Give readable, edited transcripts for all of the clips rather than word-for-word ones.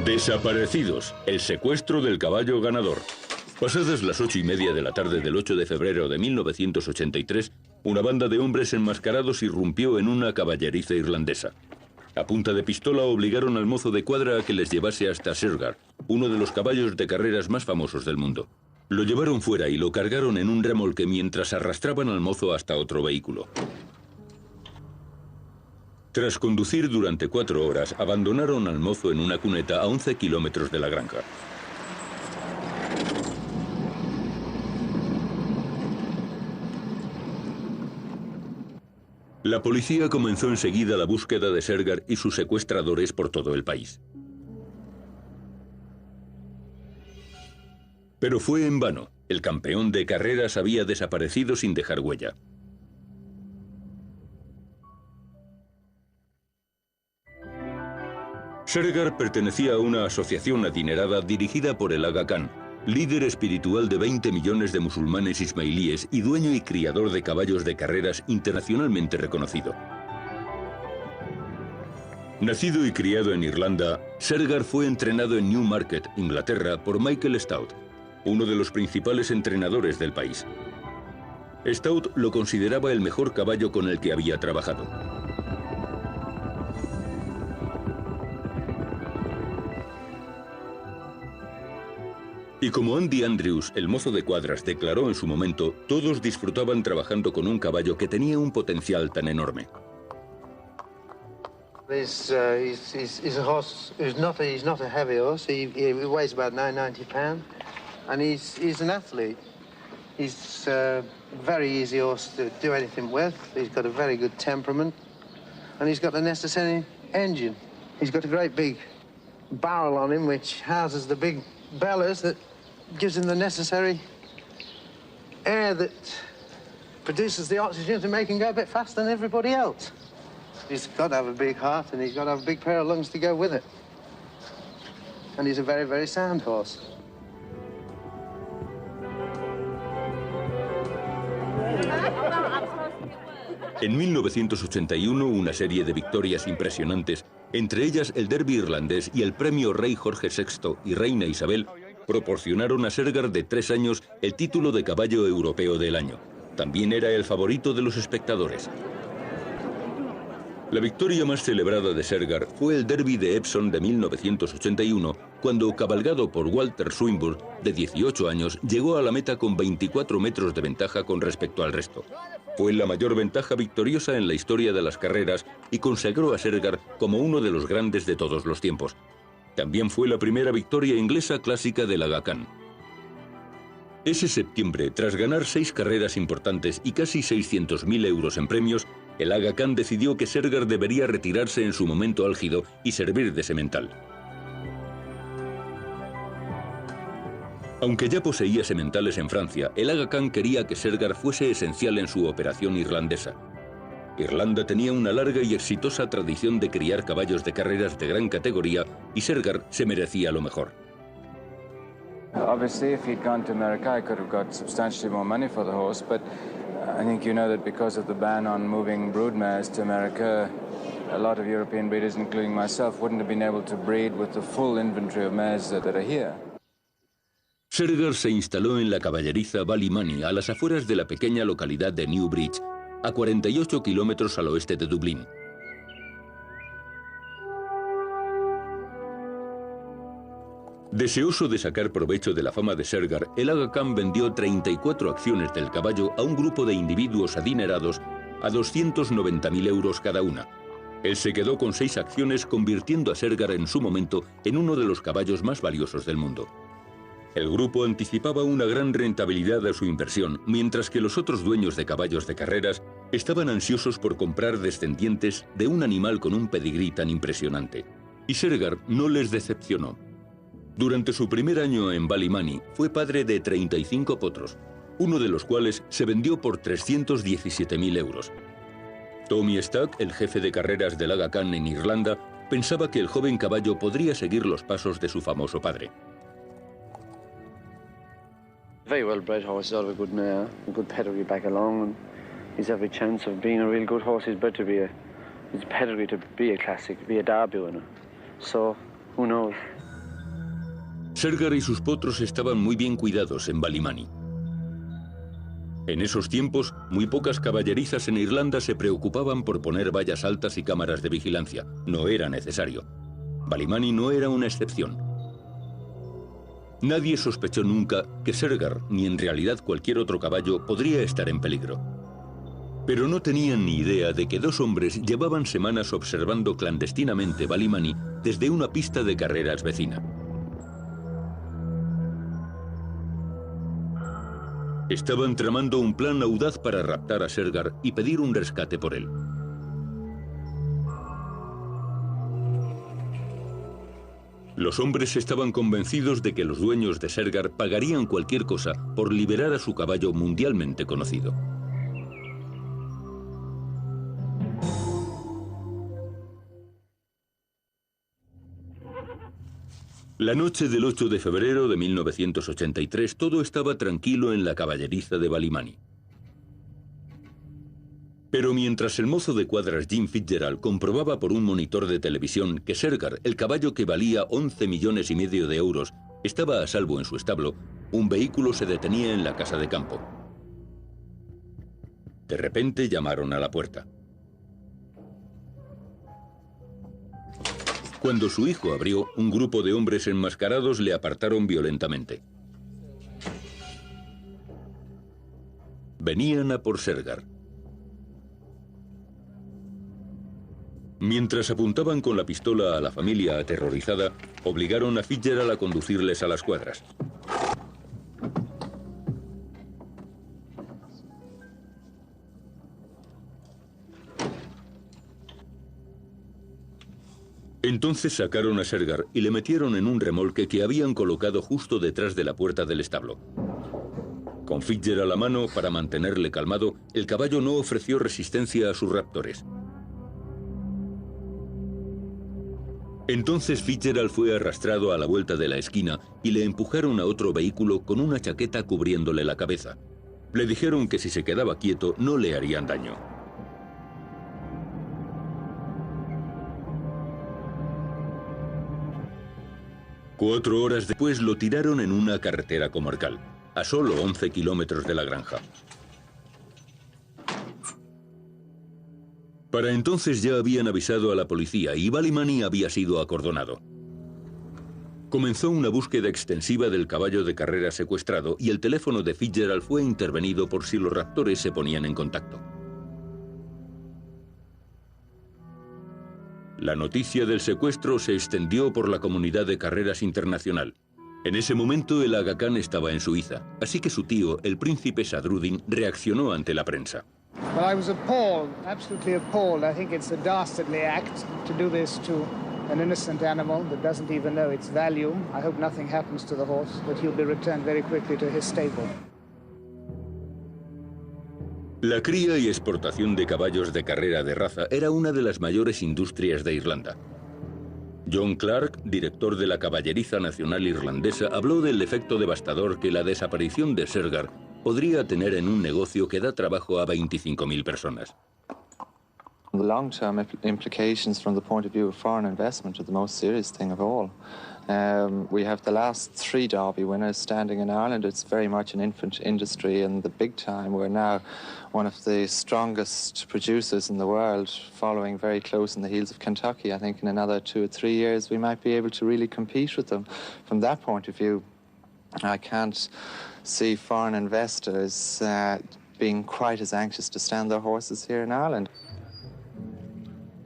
Desaparecidos, el secuestro del caballo ganador. Pasadas las 8:30 de la tarde del 8 de febrero de 1983, una banda de hombres enmascarados irrumpió en una caballeriza irlandesa. A punta de pistola obligaron al mozo de cuadra a que les llevase hasta Shergar, uno de los caballos de carreras más famosos del mundo. Lo llevaron fuera y lo cargaron en un remolque mientras arrastraban al mozo hasta otro vehículo. Tras conducir durante 4 horas, abandonaron al mozo en una cuneta a 11 kilómetros de la granja. La policía comenzó enseguida la búsqueda de Shergar y sus secuestradores por todo el país. Pero fue en vano. El campeón de carreras había desaparecido sin dejar huella. Shergar pertenecía a una asociación adinerada dirigida por el Aga Khan, líder espiritual de 20 millones de musulmanes ismailíes y dueño y criador de caballos de carreras internacionalmente reconocido. Nacido y criado en Irlanda, Shergar fue entrenado en Newmarket, Inglaterra, por Michael Stout, uno de los principales entrenadores del país. Stout lo consideraba el mejor caballo con el que había trabajado. Y como Andy Andrews, el mozo de cuadras, declaró en su momento, todos disfrutaban trabajando con un caballo que tenía un potencial tan enorme. He's a horse who's not a heavy horse. He weighs about 990 pounds, and he's an athlete. He's a very easy horse to do anything with. He's got a very good temperament, and he's got the necessary engine. He's got a great big barrel on him, which houses the big bellows that gives him the necessary air that produces the oxygen to make him go a bit faster than everybody else. He's got to have a big heart, and he's got to have a big pair of lungs to go with it. And he's a very, very sound horse. En 1981, una serie de victorias impresionantes, entre ellas el Derby irlandés y el premio Rey Jorge VI y Reina Isabel, proporcionaron a Shergar de 3 años el título de caballo europeo del año. También era el favorito de los espectadores. La victoria más celebrada de Shergar fue el Derby de Epsom de 1981, cuando, cabalgado por Walter Swinburne, de 18 años, llegó a la meta con 24 metros de ventaja con respecto al resto. Fue la mayor ventaja victoriosa en la historia de las carreras y consagró a Shergar como uno de los grandes de todos los tiempos. También fue la primera victoria inglesa clásica del Aga Khan. Ese septiembre, tras ganar 6 carreras importantes y casi 600.000 euros en premios, el Aga Khan decidió que Shergar debería retirarse en su momento álgido y servir de semental. Aunque ya poseía sementales en Francia, el Aga Khan quería que Shergar fuese esencial en su operación irlandesa. Irlanda tenía una larga y exitosa tradición de criar caballos de carreras de gran categoría y Shergar se merecía lo mejor. Obviously, if he'd gone to America, I could have got substantially more money for the horse, but I think you know that because of the ban on moving broodmares to America, a lot of European breeders, including myself, wouldn't have been able to breed with the full inventory of mares that are here. Shergar se instaló en la caballeriza Ballymoney, a las afueras de la pequeña localidad de Newbridge, a 48 kilómetros al oeste de Dublín. Deseoso de sacar provecho de la fama de Shergar, el Aga Khan vendió 34 acciones del caballo a un grupo de individuos adinerados a 290.000 euros cada una. Él se quedó con 6 acciones, convirtiendo a Shergar en su momento en uno de los caballos más valiosos del mundo. El grupo anticipaba una gran rentabilidad a su inversión, mientras que los otros dueños de caballos de carreras estaban ansiosos por comprar descendientes de un animal con un pedigrí tan impresionante. Y Shergar no les decepcionó. Durante su primer año en Ballymoney fue padre de 35 potros, uno de los cuales se vendió por 317.000 euros. Tommy Stack, el jefe de carreras del Aga Khan en Irlanda, pensaba que el joven caballo podría seguir los pasos de su famoso padre. Very well bred horse, he's out of a good mare, a good pedigree back along, and he's every chance of being a real good horse. He's bred to be his pedigree to be a classic, be a Derby winner. So, who knows? Shergar y sus potros estaban muy bien cuidados en Ballymani. En esos tiempos, muy pocas caballerizas en Irlanda se preocupaban por poner vallas altas y cámaras de vigilancia. No era necesario. Ballymani no era una excepción. Nadie sospechó nunca que Shergar, ni en realidad cualquier otro caballo, podría estar en peligro. Pero no tenían ni idea de que dos hombres llevaban semanas observando clandestinamente Ballymani desde una pista de carreras vecina. Estaban tramando un plan audaz para raptar a Shergar y pedir un rescate por él. Los hombres estaban convencidos de que los dueños de Shergar pagarían cualquier cosa por liberar a su caballo mundialmente conocido. La noche del 8 de febrero de 1983 todo estaba tranquilo en la caballeriza de Ballymani. Pero mientras el mozo de cuadras Jim Fitzgerald comprobaba por un monitor de televisión que Shergar, el caballo que valía 11,5 millones de euros, estaba a salvo en su establo, un vehículo se detenía en la casa de campo. De repente llamaron a la puerta. Cuando su hijo abrió, un grupo de hombres enmascarados le apartaron violentamente. Venían a por Shergar. Mientras apuntaban con la pistola a la familia aterrorizada, obligaron a Fitzgerald a conducirles a las cuadras. Entonces sacaron a Shergar y le metieron en un remolque que habían colocado justo detrás de la puerta del establo. Con Fitzgerald a la mano para mantenerle calmado, el caballo no ofreció resistencia a sus raptores. Entonces Fitzgerald fue arrastrado a la vuelta de la esquina y le empujaron a otro vehículo con una chaqueta cubriéndole la cabeza. Le dijeron que si se quedaba quieto no le harían daño. Cuatro horas después lo tiraron en una carretera comarcal, a solo 11 kilómetros de la granja. Para entonces ya habían avisado a la policía y Ballymani había sido acordonado. Comenzó una búsqueda extensiva del caballo de carrera secuestrado y el teléfono de Fitzgerald fue intervenido por si los raptores se ponían en contacto. La noticia del secuestro se extendió por la comunidad de carreras internacional. En ese momento el Aga Khan estaba en Suiza, así que su tío, el príncipe Sadruddin, reaccionó ante la prensa. Well, I was appalled, absolutely appalled. I think it's a dastardly act to do this to an innocent animal that doesn't even know its value. I hope nothing happens to the horse, that he'll be returned very quickly to his stable. La cría y exportación de caballos de carrera de raza era una de las mayores industrias de Irlanda. John Clark, director de la Caballeriza Nacional Irlandesa, habló del efecto devastador que la desaparición de Shergar podría tener en un negocio que da trabajo a 25,000 personas. The long-term implications from the point of view of foreign investment are the most serious thing of all. We have the last 3 Derby winners standing in Ireland. It's very much an infant industry in the big time. We're now one of the strongest producers in the world, following very close in the heels of Kentucky. I think in another 2 or 3 years we might be able to really compete with them. From that point of view, I can't see foreign investors being quite as anxious to stand their horses here in Ireland.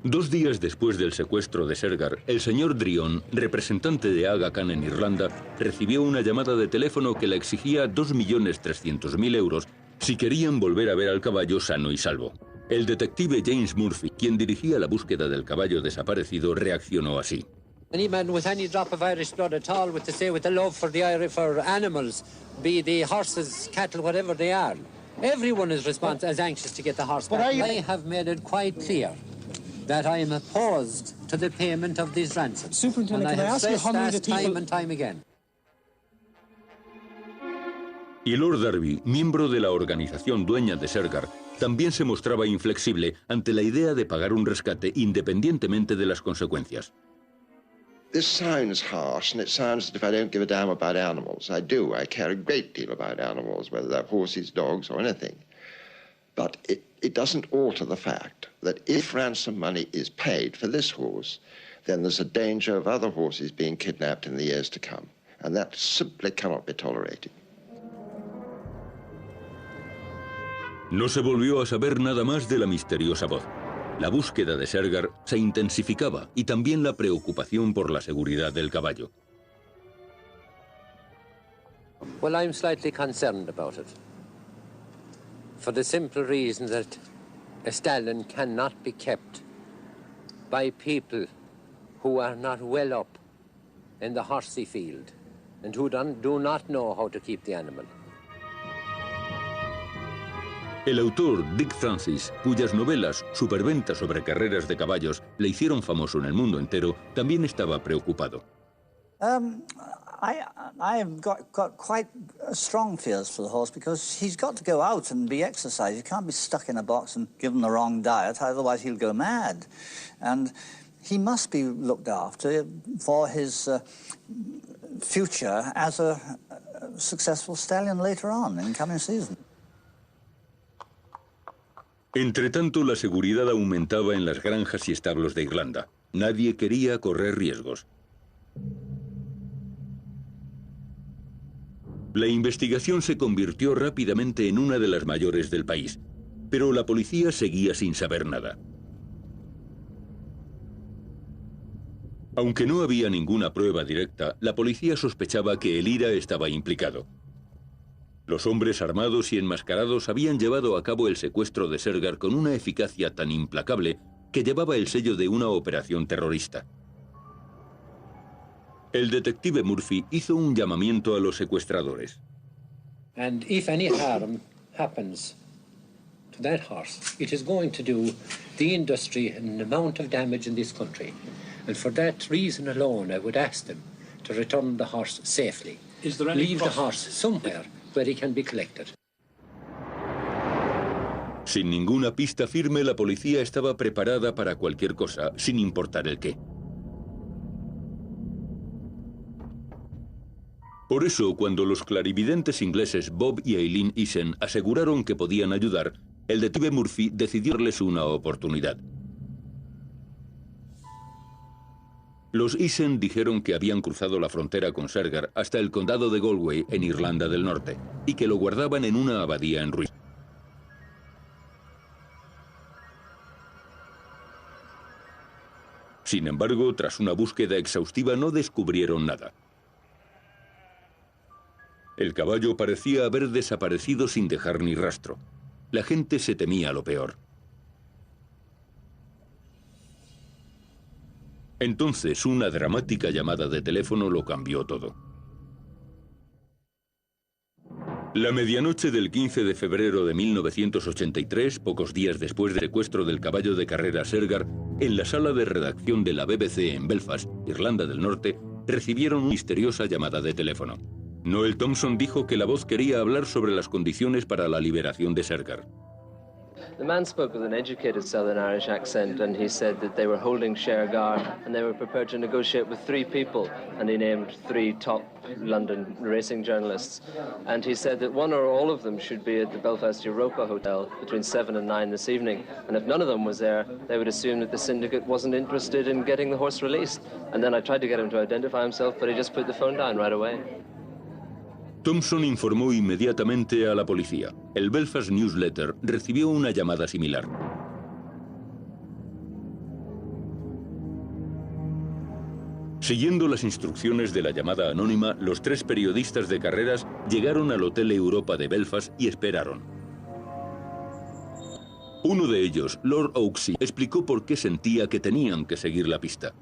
2 días después del secuestro de Shergar, el señor Drion, representante de Aga Khan en Irlanda, recibió una llamada de teléfono que le exigía 2,300,000 euros si querían volver a ver al caballo sano y salvo. El detective James Murphy, quien dirigía la búsqueda del caballo desaparecido, reaccionó así. Any man with any drop of Irish blood at all, with the love for for animals, be they horses, cattle, whatever they are, everyone is as anxious to get the horse back. I have made it quite clear that I am opposed to the payment of these ransoms. Superintendent, and I have can I ask you how many stressed people... time and time again. Y Lord Derby, miembro de la organización dueña de Shergar, también se mostraba inflexible ante la idea de pagar un rescate independientemente de las consecuencias. This sounds harsh, and it sounds as if I don't give a damn about animals. I do. I care a great deal about animals, whether they're horses, dogs, or anything. But it doesn't alter the fact that if ransom money is paid for this horse, then there's a danger of other horses being kidnapped in the years to come. And that simply cannot be tolerated. No se volvió a saber nada más de la misteriosa voz. La búsqueda de Shergar se intensificaba y también la preocupación por la seguridad del caballo. Well, I'm slightly concerned about it. For the simple reason that a stallion cannot be kept by people who are not well up in the horsey field and who do not know how to keep the animal. El autor Dick Francis, cuyas novelas superventas sobre carreras de caballos le hicieron famoso en el mundo entero, también estaba preocupado. I've got quite strong fears for the horse because he's got to go out and be exercised. He can't be stuck in a box and given the wrong diet, otherwise he'll go mad. And he must be looked after for his future as a successful stallion later on in coming season. Entretanto, la seguridad aumentaba en las granjas y establos de Irlanda. Nadie quería correr riesgos. La investigación se convirtió rápidamente en una de las mayores del país, pero la policía seguía sin saber nada. Aunque no había ninguna prueba directa, la policía sospechaba que el IRA estaba implicado. Los hombres armados y enmascarados habían llevado a cabo el secuestro de Shergar con una eficacia tan implacable que llevaba el sello de una operación terrorista. El detective Murphy hizo un llamamiento a los secuestradores. And if any harm happens to that horse, it is going to do the industry an amount of damage in this country. And for that reason alone, I would ask them to return the horse safely. Is there any Leave the horse somewhere where he can be collected. Sin ninguna pista firme, la policía estaba preparada para cualquier cosa, sin importar el qué. Por eso, cuando los clarividentes ingleses Bob y Eileen Eason aseguraron que podían ayudar, el detective Murphy decidió darles una oportunidad. Los Eason dijeron que habían cruzado la frontera con Shergar hasta el condado de Galway, en Irlanda del Norte, y que lo guardaban en una abadía en ruinas. Sin embargo, tras una búsqueda exhaustiva no descubrieron nada. El caballo parecía haber desaparecido sin dejar ni rastro. La gente se temía lo peor. Entonces, una dramática llamada de teléfono lo cambió todo. La medianoche del 15 de febrero de 1983, pocos días después del secuestro del caballo de carrera Shergar, en la sala de redacción de la BBC en Belfast, Irlanda del Norte, recibieron una misteriosa llamada de teléfono. Noel Thompson dijo que la voz quería hablar sobre las condiciones para la liberación de Shergar. The man spoke with an educated Southern Irish accent, and he said that they were holding Shergar and they were prepared to negotiate with 3 people, and he named 3 top London racing journalists. And he said that one or all of them should be at the Belfast Europa Hotel between 7 and 9 this evening, and if none of them was there, they would assume that the syndicate wasn't interested in getting the horse released. And then I tried to get him to identify himself, but he just put the phone down right away. Thompson informó inmediatamente a la policía. El Belfast Newsletter recibió una llamada similar. Siguiendo las instrucciones de la llamada anónima, los 3 periodistas de carreras llegaron al Hotel Europa de Belfast y esperaron. Uno de ellos, Lord Oaksey, explicó por qué sentía que tenían que seguir la pista.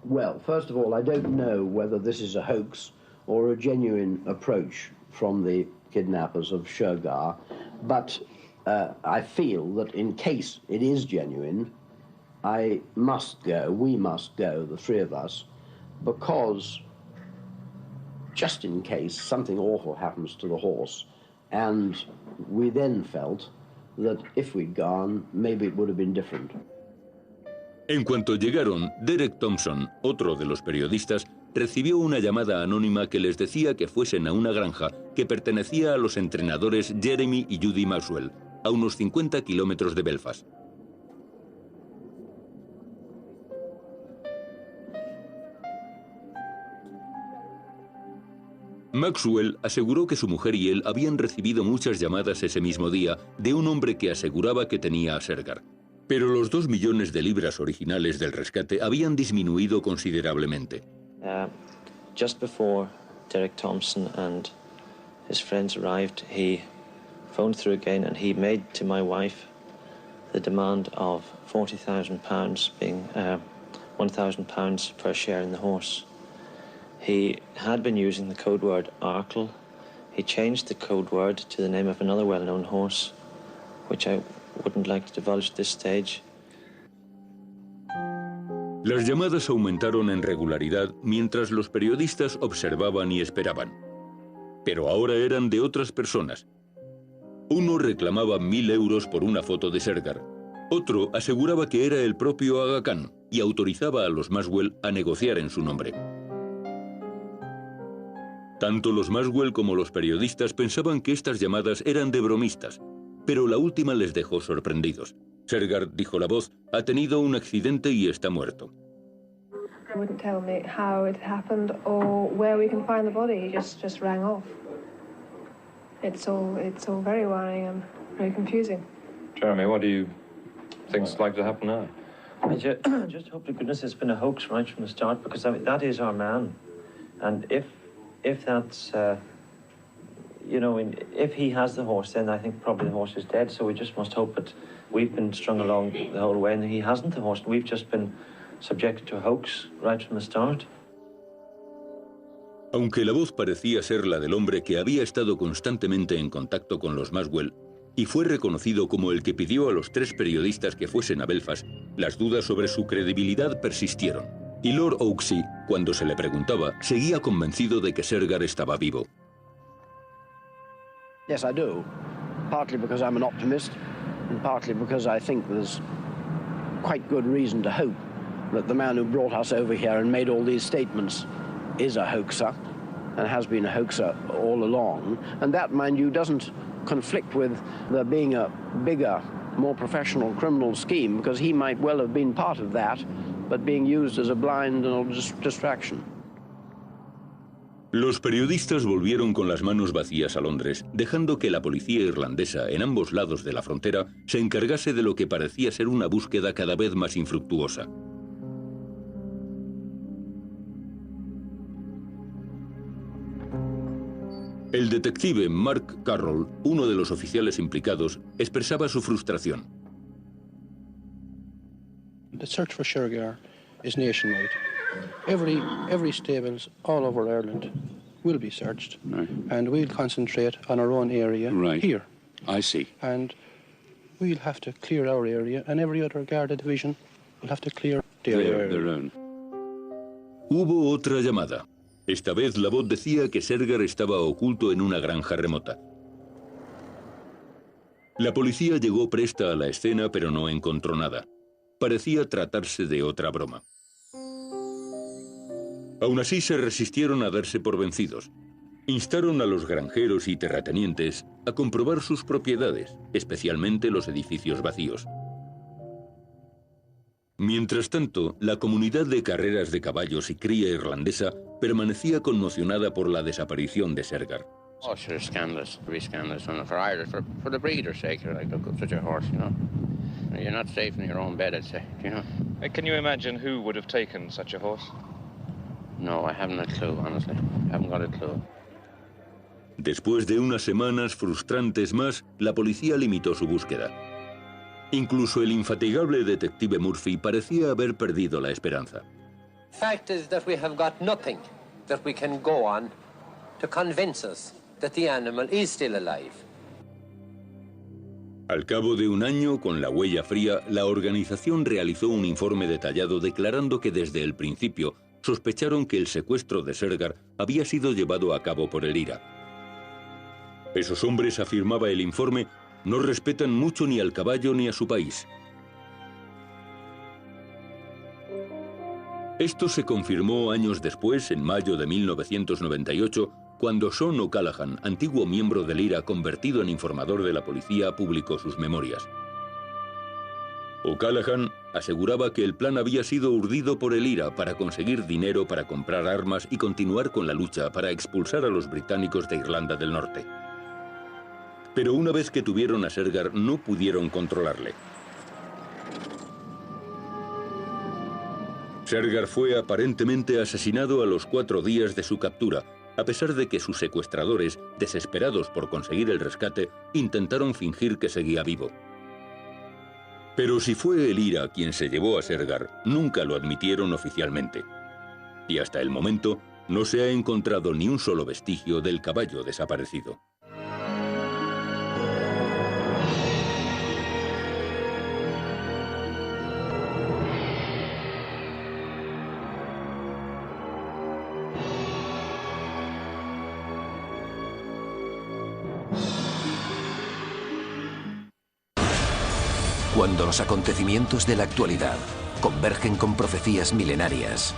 Well, first of all, I don't know whether this is a hoax or a genuine approach from the kidnappers of Shergar, but I feel that in case it is genuine, I must go, we must go, the 3 of us, because just in case something awful happens to the horse, and we then felt that if we'd gone, maybe it would have been different. En cuanto llegaron, Derek Thompson, otro de los periodistas, recibió una llamada anónima que les decía que fuesen a una granja que pertenecía a los entrenadores Jeremy y Judy Maxwell, a unos 50 kilómetros de Belfast. Maxwell aseguró que su mujer y él habían recibido muchas llamadas ese mismo día de un hombre que aseguraba que tenía a Sergar. Pero los 2 millones de libras originales del rescate habían disminuido considerablemente. Just before Derek Thompson and his friends arrived, he phoned through again and he made to my wife the demand of £40,000, being £1,000 per share in the horse. He had been using the code word Arkle. He changed the code word to the name of another well-known horse, which I wouldn't like to divulge at this stage. Las llamadas aumentaron en regularidad mientras los periodistas observaban y esperaban. Pero ahora eran de otras personas. Uno reclamaba 1.000 euros por una foto de Sergar. Otro aseguraba que era el propio Aga Khan y autorizaba a los Maxwell a negociar en su nombre. Tanto los Maxwell como los periodistas pensaban que estas llamadas eran de bromistas, pero la última les dejó sorprendidos. Sergar, dijo la voz, ha tenido un accidente y está muerto. He wouldn't tell me how it happened or where we can find the body. He just rang off. It's all very worrying and very confusing. Jeremy, what do you think's likely to happen now? I just hope to goodness it's been a hoax right from the start, because I mean, that is our man, and if that's you know, if he has the horse, then I think probably the horse is dead. So we just must hope that we've been strung along the whole way and he hasn't the horse. We've just been subjected to a hoax right from the start. Aunque la voz parecía ser la del hombre que había estado constantemente en contacto con los Maxwell y fue reconocido como el que pidió a los 3 periodistas que fuesen a Belfast, las dudas sobre su credibilidad persistieron. Y Lord Oaksey, cuando se le preguntaba, seguía convencido de que Sergar estaba vivo. Yes, I do. Partly because I'm an optimist, and partly because I think there's quite good reason to hope that the man who brought us over here and made all these statements is a hoaxer, and has been a hoaxer all along. And that, mind you, doesn't conflict with there being a bigger, more professional criminal scheme, because he might well have been part of that, but being used as a blind distraction. Los periodistas volvieron con las manos vacías a Londres, dejando que la policía irlandesa en ambos lados de la frontera se encargase de lo que parecía ser una búsqueda cada vez más infructuosa. El detective Mark Carroll, uno de los oficiales implicados, expresaba su frustración. The search for Sergar is nationwide. Every stables all over Ireland will be searched, right. And we'll concentrate on our own area here. I see. And we'll have to clear our area, and every other Garda division will have to clear their own. Hubo otra llamada. Esta vez la voz decía que Sergar estaba oculto en una granja remota. La policía llegó presta a la escena, pero no encontró nada. Parecía tratarse de otra broma. Aún así se resistieron a darse por vencidos. Instaron a los granjeros y terratenientes a comprobar sus propiedades, especialmente los edificios vacíos. Mientras tanto, la comunidad de carreras de caballos y cría irlandesa permanecía conmocionada por la desaparición de Sergar. Oh, sure, it's scandalous. Very scandalous. For Ireland, for the breeder's sake, like, look up such a horse, you know. You're not safe in your own bed, I'd say, you know. Can you imagine who would have taken such a horse? No, I haven't a clue, honestly. I haven't got a clue. Después de unas semanas frustrantes más, la policía limitó su búsqueda. Incluso el infatigable detective Murphy parecía haber perdido la esperanza. Fact is that we have got nothing that we can go on to convince us that the animal is still alive. Al cabo de un año, con la huella fría, la organización realizó un informe detallado declarando que desde el principio sospecharon que el secuestro de Sergar había sido llevado a cabo por el IRA. Esos hombres, afirmaba el informe, no respetan mucho ni al caballo ni a su país. Esto se confirmó años después, en mayo de 1998, cuando Sean O'Callaghan, antiguo miembro del IRA convertido en informador de la policía, publicó sus memorias. O'Callaghan aseguraba que el plan había sido urdido por el IRA para conseguir dinero para comprar armas y continuar con la lucha para expulsar a los británicos de Irlanda del Norte. Pero una vez que tuvieron a Shergar, no pudieron controlarle. Shergar fue aparentemente asesinado a los 4 días de su captura, a pesar de que sus secuestradores, desesperados por conseguir el rescate, intentaron fingir que seguía vivo. Pero si fue el IRA quien se llevó a Shergar, nunca lo admitieron oficialmente. Y hasta el momento no se ha encontrado ni un solo vestigio del caballo desaparecido. Cuando los acontecimientos de la actualidad convergen con profecías milenarias,